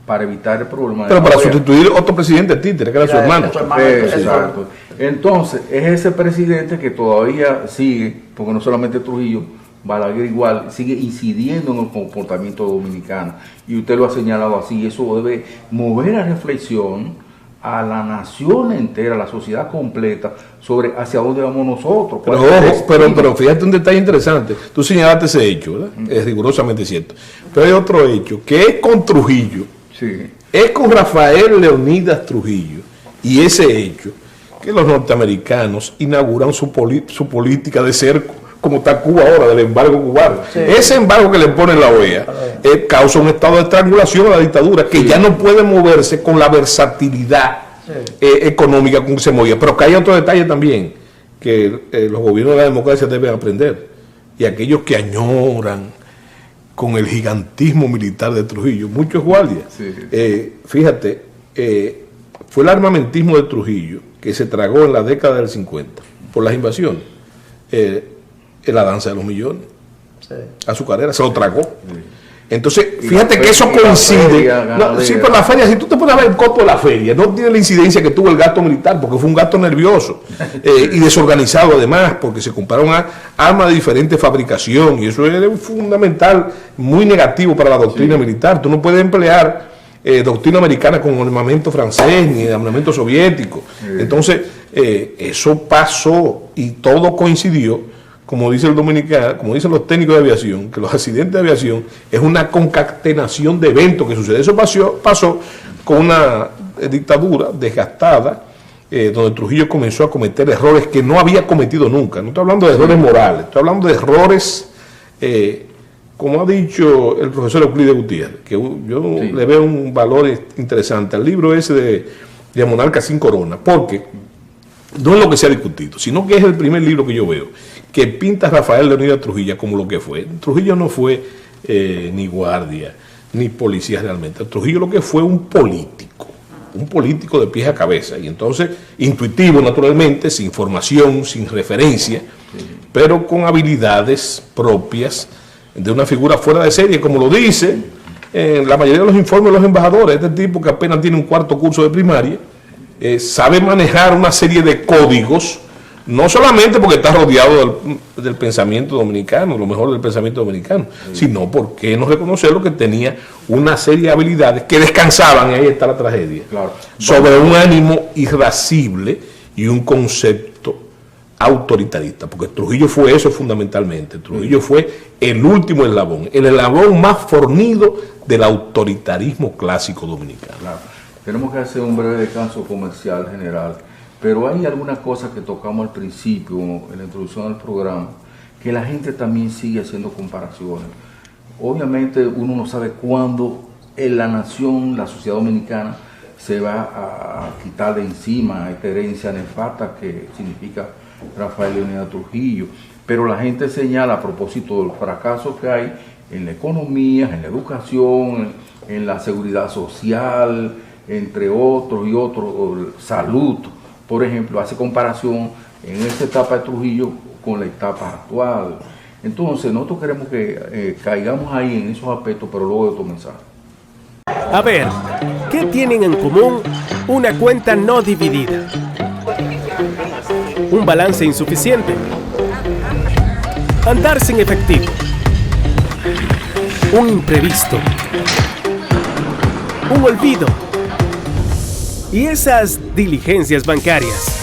para evitar el problema. Pero para sustituir otro presidente títere, que era su hermano. Exacto. Entonces, es ese presidente que todavía sigue, porque no solamente Trujillo, Balaguer igual, sigue incidiendo en el comportamiento dominicano. Y usted lo ha señalado así, eso debe mover a reflexión a la nación entera, a la sociedad completa, sobre hacia dónde vamos nosotros. Pero ojo, pero fíjate un detalle interesante. Tú señalaste ese hecho, ¿verdad? Es rigurosamente cierto. Pero hay otro hecho, que es con Trujillo, es con Rafael Leonidas Trujillo, y ese hecho, que los norteamericanos inauguran su política de cerco, como está Cuba ahora, del embargo cubano. Ese embargo que le pone la OEA causa un estado de estrangulación a la dictadura, que ya no puede moverse con la versatilidad económica con que se movía. Pero que hay otro detalle también, que los gobiernos de la democracia deben aprender, y aquellos que añoran con el gigantismo militar de Trujillo, muchos guardias. Fíjate, fue el armamentismo de Trujillo que se tragó en la década del 50 por las invasiones. La danza de los millones, azucarera, se lo tragó. Entonces, fíjate que eso coincide. Pero la feria, si tú te pones a ver el costo de la feria, no tiene la incidencia que tuvo el gasto militar, porque fue un gasto nervioso y desorganizado además, porque se compraron armas de diferente fabricación, y eso es fundamental, muy negativo para la doctrina militar. Tú no puedes emplear doctrina americana con armamento francés ni armamento soviético. Entonces, eso pasó y todo coincidió. Como dice el dominicano, como dicen los técnicos de aviación, que los accidentes de aviación es una concatenación de eventos que sucede. Eso pasó con una dictadura desgastada, donde Trujillo comenzó a cometer errores que no había cometido nunca. No estoy hablando de errores morales, estoy hablando de errores, como ha dicho el profesor Euclides Gutiérrez, que yo le veo un valor interesante al libro ese de Monarca sin Corona, porque no es lo que se ha discutido, sino que es el primer libro que yo veo que pinta a Rafael Leonidas Trujillo como lo que fue. Trujillo no fue ni guardia, ni policía realmente. Trujillo lo que fue un político de pies a cabeza, y entonces intuitivo naturalmente, sin formación, sin referencia, pero con habilidades propias de una figura fuera de serie, como lo dice la mayoría de los informes de los embajadores. Este tipo que apenas tiene un cuarto curso de primaria, sabe manejar una serie de códigos, no solamente porque está rodeado del pensamiento dominicano, lo mejor del pensamiento dominicano, sino porque no reconocerlo, que tenía una serie de habilidades que descansaban, y ahí está la tragedia, sobre un ánimo irascible y un concepto autoritarista, porque Trujillo fue eso fundamentalmente. Trujillo fue el último eslabón, el eslabón más fornido del autoritarismo clásico dominicano. Tenemos que hacer un breve descanso comercial, general. Pero hay algunas cosas que tocamos al principio, en la introducción del programa, que la gente también sigue haciendo comparaciones. Obviamente uno no sabe cuándo en la nación, la sociedad dominicana, se va a quitar de encima esta herencia nefasta que significa Rafael Leonidas Trujillo. Pero la gente señala, a propósito del fracaso que hay en la economía, en la educación, en la seguridad social, entre otros y otros, salud. Por ejemplo, hace comparación en esta etapa de Trujillo con la etapa actual. Entonces, nosotros queremos que caigamos ahí en esos aspectos, pero luego de tu mensaje. A ver, ¿qué tienen en común una cuenta no dividida? Un balance insuficiente. Andar sin efectivo. Un imprevisto. Un olvido. Y esas diligencias bancarias.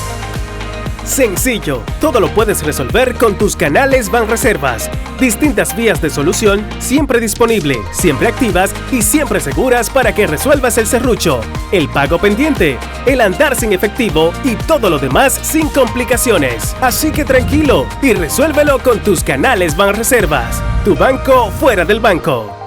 Sencillo, todo lo puedes resolver con tus canales Banreservas. Distintas vías de solución, siempre disponible, siempre activas y siempre seguras para que resuelvas el serrucho, el pago pendiente, el andar sin efectivo y todo lo demás sin complicaciones. Así que tranquilo y resuélvelo con tus canales Banreservas. Tu banco fuera del banco.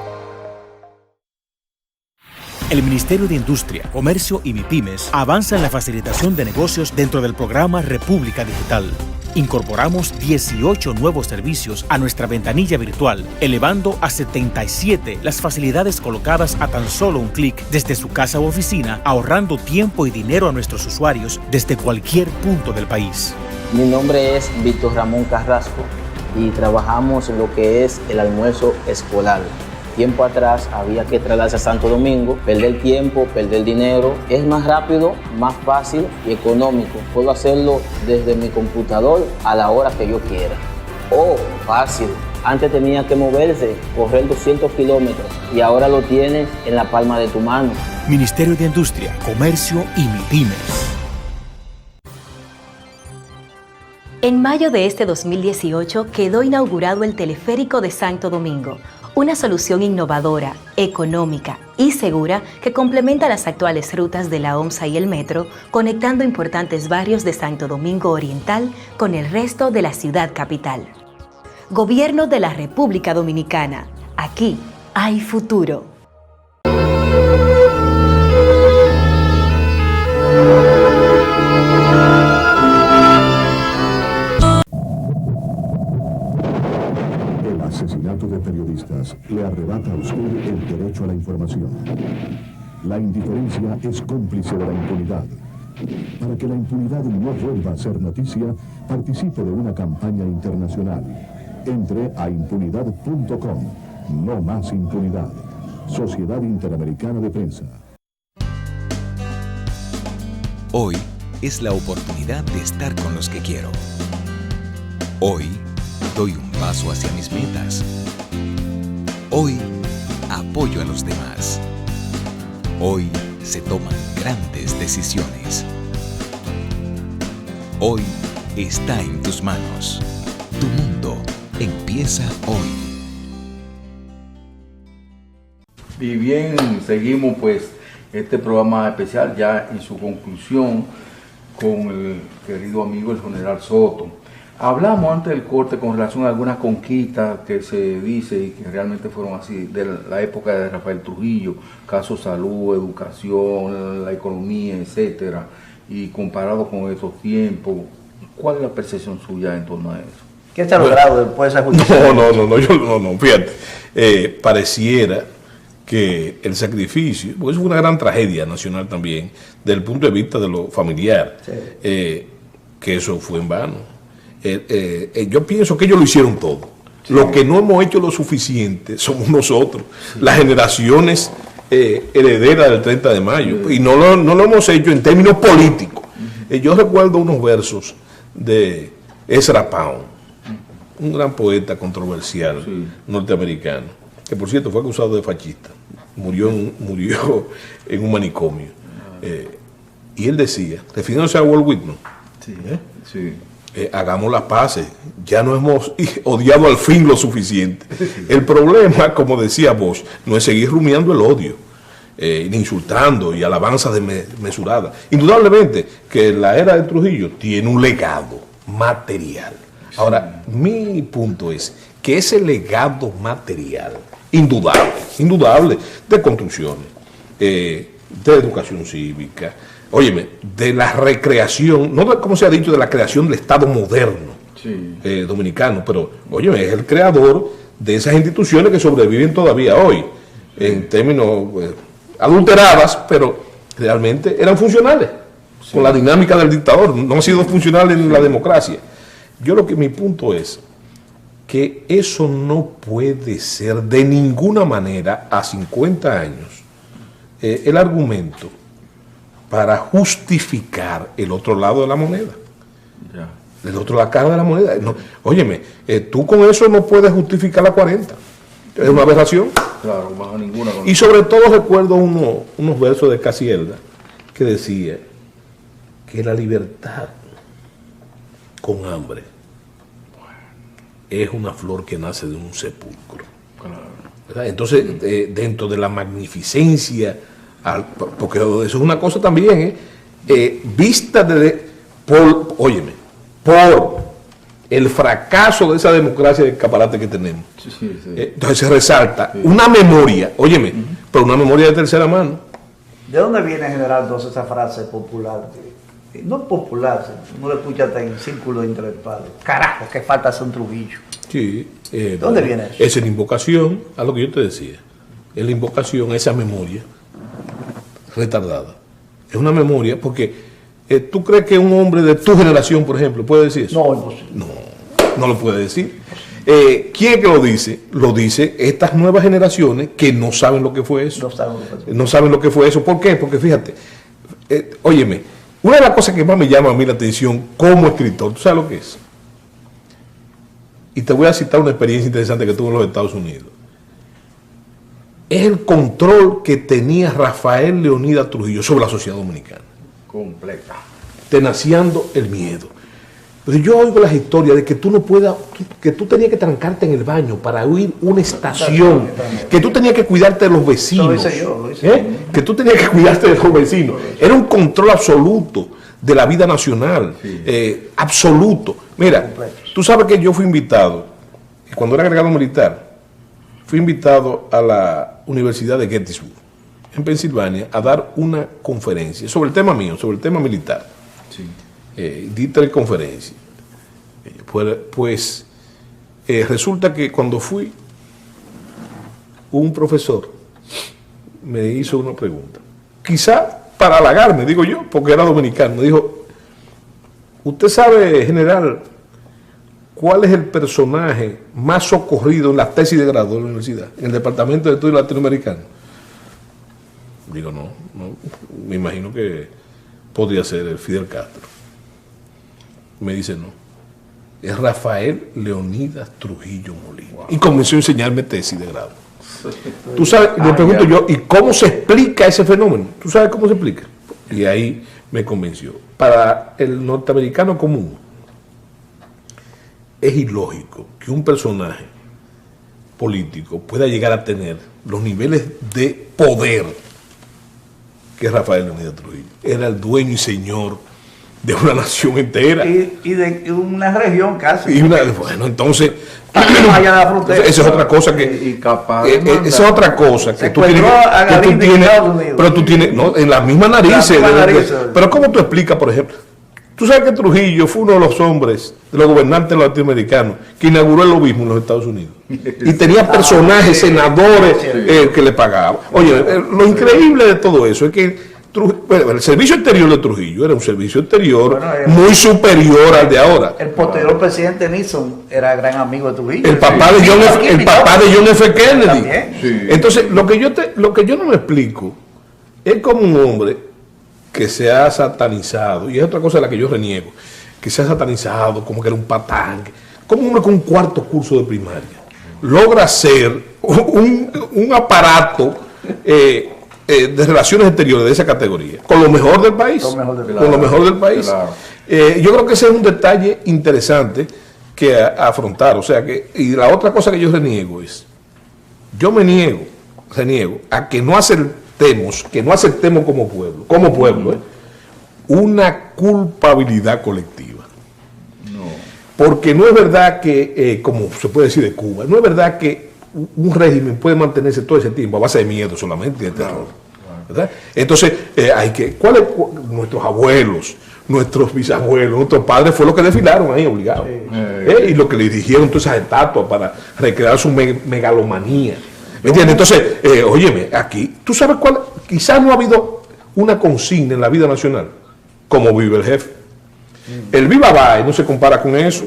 El Ministerio de Industria, Comercio y MIPIMES avanza en la facilitación de negocios dentro del programa República Digital. Incorporamos 18 nuevos servicios a nuestra ventanilla virtual, elevando a 77 las facilidades colocadas a tan solo un clic desde su casa u oficina, ahorrando tiempo y dinero a nuestros usuarios desde cualquier punto del país. Mi nombre es Víctor Ramón Carrasco y trabajamos en lo que es el almuerzo escolar. Tiempo atrás había que trasladarse a Santo Domingo, perder tiempo, perder dinero. Es más rápido, más fácil y económico. Puedo hacerlo desde mi computador a la hora que yo quiera. Oh, fácil. Antes tenía que moverse, correr 200 kilómetros y ahora lo tienes en la palma de tu mano. Ministerio de Industria, Comercio y MIPIMES. En mayo de este 2018 quedó inaugurado el teleférico de Santo Domingo, una solución innovadora, económica y segura que complementa las actuales rutas de la OMSA y el metro, conectando importantes barrios de Santo Domingo Oriental con el resto de la ciudad capital. Gobierno de la República Dominicana. Aquí hay futuro. El asesinato de periodistas le arrebata a usted el derecho a la información. La indiferencia es cómplice de la impunidad. Para que la impunidad no vuelva a ser noticia, participe de una campaña internacional. Entre a impunidad.com. No más impunidad. Sociedad Interamericana de Prensa. Hoy es la oportunidad de estar con los que quiero. Hoy doy un paso hacia mis metas. Hoy apoyo a los demás. Hoy se toman grandes decisiones. Hoy está en tus manos. Tu mundo empieza hoy. Y bien, seguimos pues este programa especial ya en su conclusión con el querido amigo el general Soto. Hablamos antes del corte con relación a algunas conquistas que se dice y que realmente fueron así, de la época de Rafael Trujillo, caso salud, educación, la economía, etcétera, y comparado con estos tiempos, ¿cuál es la percepción suya en torno a eso? ¿Qué se ha logrado después de esa justicia? No, fíjate, pareciera que el sacrificio, porque es una gran tragedia nacional también, desde el punto de vista de lo familiar, sí. Que eso fue en vano. Yo pienso que ellos lo hicieron todo. Sí. Lo que no hemos hecho lo suficiente somos nosotros, sí. Las generaciones herederas del 30 de mayo, sí. Y no lo hemos hecho en términos políticos. Yo recuerdo unos versos de Ezra Pound, un gran poeta controversial, sí. Norteamericano, que por cierto fue acusado de fascista, murió en un manicomio. Y él decía, refiriéndose a Walt Whitman, sí. Sí. Hagamos las paces, ya no hemos odiado al fin lo suficiente. El problema, como decía Bosch, no es seguir rumiando el odio, ni insultando y alabanzas desmesuradas. Indudablemente que la era de Trujillo tiene un legado material. Ahora, mi punto es que ese legado material, indudable, de construcciones, de educación cívica, óyeme, de la recreación, no de, como se ha dicho, de la creación del Estado moderno, sí. Dominicano, pero, óyeme, es el creador de esas instituciones que sobreviven todavía hoy, sí. En términos adulteradas, pero realmente eran funcionales, sí. Con la dinámica del dictador, no han sido funcionales en la democracia. Mi punto es que eso no puede ser de ninguna manera a 50 años el argumento para justificar el otro lado de la moneda. Ya. El otro la cara de la moneda. No, óyeme, tú con eso no puedes justificar la 40. Es una aberración. Claro, bajo ninguna. Y sobre todo recuerdo unos versos de Casielda que decía que la libertad con hambre es una flor que nace de un sepulcro. Claro. Entonces, dentro de la magnificencia, porque eso es una cosa también, vista por el fracaso de esa democracia de escaparate que tenemos. Sí. Entonces se resalta una memoria, pero una memoria de tercera mano. ¿De dónde viene en general entonces esa frase popular? No popular, uno lo escucha hasta en círculos intelectuales. Carajo, que falta hacer un Trujillo. Sí. ¿Dónde viene eso? Es la invocación a lo que yo te decía. Es la invocación a esa memoria retardada. Es una memoria porque ¿tú crees que un hombre de tu generación, por ejemplo, puede decir eso? No, imposible. No lo puede decir. ¿Quién es que lo dice? Lo dice estas nuevas generaciones que no saben lo que fue eso. No saben lo que fue eso. ¿Por qué? Porque fíjate, óyeme, una de las cosas que más me llama a mí la atención como escritor, ¿tú sabes lo que es? Y te voy a citar una experiencia interesante que tuve en los Estados Unidos. Es el control que tenía Rafael Leónidas Trujillo sobre la sociedad dominicana. Completa. Tenaciando el miedo. Pero yo oigo las historias de que tú no puedas, que tú tenías que trancarte en el baño para oír una estación, que tú tenías que cuidarte de los vecinos, lo hice yo. Que tú tenías que cuidarte de los vecinos. Era un control absoluto de la vida nacional, absoluto. Mira, tú sabes que yo fui invitado, cuando era agregado militar, fui invitado a la Universidad de Gettysburg, en Pensilvania, a dar una conferencia sobre el tema mío, sobre el tema militar. Sí. Di 3 conferencias. Pues resulta que cuando fui, un profesor me hizo una pregunta, quizá para halagarme, digo yo, porque era dominicano. Me dijo: ¿usted sabe, general, cuál es el personaje más socorrido en la tesis de grado de la universidad, en el Departamento de Estudios Latinoamericanos? Digo, no, me imagino que podría ser el Fidel Castro. Me dice, no, es Rafael Leónidas Trujillo Molina. Y comenzó a enseñarme tesis de grado. Tú sabes, le pregunto yo, ¿y cómo se explica ese fenómeno? ¿Tú sabes cómo se explica? Y ahí me convenció. Para el norteamericano común, es ilógico que un personaje político pueda llegar a tener los niveles de poder que Rafael Leónidas Trujillo. Era el dueño y señor de una nación entera. Y de una región casi. Bueno, entonces, allá de la frontera. Esa es otra cosa que... esa es otra cosa que tú tienes... pero tú tienes... No, en las mismas narices. Pero ¿cómo tú explicas, por ejemplo? Tú sabes que Trujillo fue uno de los hombres, de los gobernantes latinoamericanos, que inauguró el lobismo en los Estados Unidos. Y tenía personajes, senadores, que le pagaban. Oye, lo increíble de todo eso es que el servicio exterior de Trujillo era un servicio exterior muy superior al de ahora. El posterior presidente Nixon era gran amigo de Trujillo. El papá de John F. Kennedy. Entonces, lo que yo no me explico es como un hombre que se ha satanizado, y es otra cosa de la que yo reniego, que se ha satanizado como que era un patán, como un hombre con un 4º curso de primaria logra ser un aparato de relaciones exteriores de esa categoría, con lo mejor del país, yo creo que ese es un detalle interesante que afrontar. O sea que, y la otra cosa que yo reniego es, yo reniego a que no aceptemos como pueblo, una culpabilidad colectiva. Porque no es verdad que, como se puede decir de Cuba, no es verdad que un régimen puede mantenerse todo ese tiempo a base de miedo solamente y de terror. ¿Verdad? Entonces, nuestros abuelos, nuestros bisabuelos, nuestros padres fue lo que desfilaron ahí obligados. Y lo que le dirigieron todas esas estatuas para recrear su megalomanía. ¿Me entiendes? Entonces, óyeme, aquí, ¿tú sabes cuál? Quizás no ha habido una consigna en la vida nacional como vive el jefe. El viva va y no se compara con eso.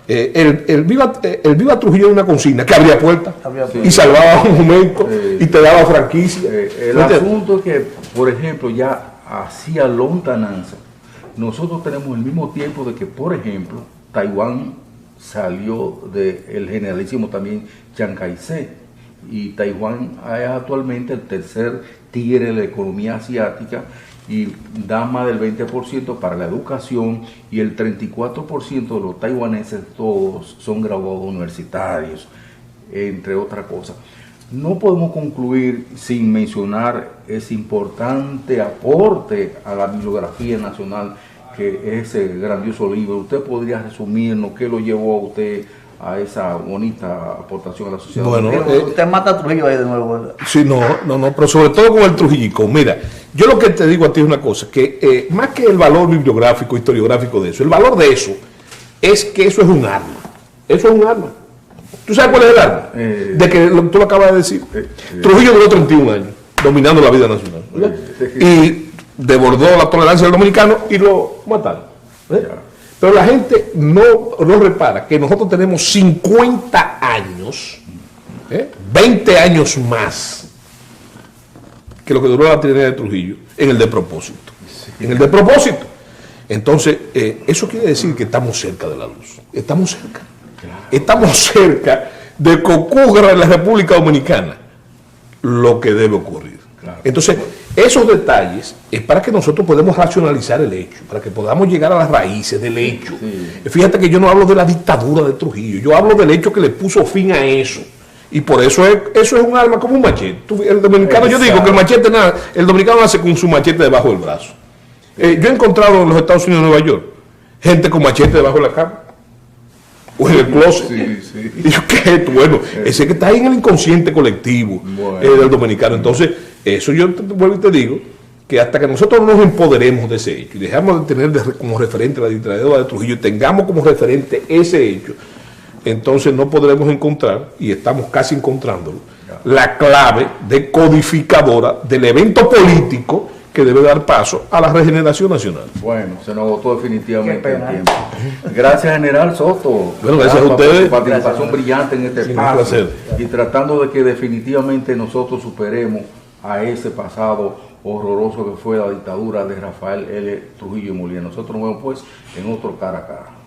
El viva Trujillo es una consigna que abría puertas y salvaba un momento y te daba franquicia. El asunto es que, por ejemplo, ya hacía lontananza. Nosotros tenemos el mismo tiempo de que, por ejemplo, Taiwán salió del generalísimo también Chiang Kai-shek, y Taiwán es actualmente el tercer tigre de la economía asiática y da más del 20% para la educación, y el 34% de los taiwaneses todos son graduados universitarios, entre otras cosas. No podemos concluir sin mencionar ese importante aporte a la bibliografía nacional que es ese grandioso libro. ¿Usted podría resumirnos qué lo llevó a usted a esa bonita aportación a la sociedad. Bueno, usted mata a Trujillo ahí de nuevo, ¿verdad? Sí, no, pero sobre todo con el Trujillico. Mira, yo lo que te digo a ti es una cosa, que más que el valor bibliográfico, historiográfico de eso, el valor de eso es que eso es un arma. Eso es un arma. ¿Tú sabes cuál es el arma? De que tú lo acabas de decir. Trujillo duró 31 años dominando la vida nacional. Y desbordó la tolerancia del dominicano y lo mataron. Pero la gente no repara que nosotros tenemos 50 años, 20 años más que lo que duró la tiranía de Trujillo en el despropósito. En el despropósito. Entonces, eso quiere decir que estamos cerca de la luz. Estamos cerca. Estamos cerca de que ocurra en la República Dominicana lo que debe ocurrir. Entonces, esos detalles es para que nosotros podamos racionalizar el hecho, para que podamos llegar a las raíces del hecho. Fíjate que yo no hablo de la dictadura de Trujillo, yo hablo del hecho que le puso fin a eso. Y por eso eso es un arma como un machete. El dominicano, yo digo que el dominicano nace con su machete debajo del brazo. Yo he encontrado en los Estados Unidos de Nueva York gente con machete debajo de la cama o en el closet. Y yo, ¿qué es esto? Bueno, ese que está ahí en el inconsciente colectivo del dominicano. Entonces, eso yo vuelvo y te digo, que hasta que nosotros no nos empoderemos de ese hecho y dejamos de tener como referente la dictadura de Trujillo y tengamos como referente ese hecho, entonces no podremos encontrar, y estamos casi encontrándolo, la clave decodificadora del evento político que debe dar paso a la regeneración nacional. Bueno, se nos agotó definitivamente el tiempo. Gracias, General Soto. Bueno, gracias a ustedes. Por su participación brillante en este espacio. Y tratando de que definitivamente nosotros superemos a ese pasado horroroso que fue la dictadura de Rafael L. Trujillo Molina. Nosotros nos vemos pues en otro Cara a Cara.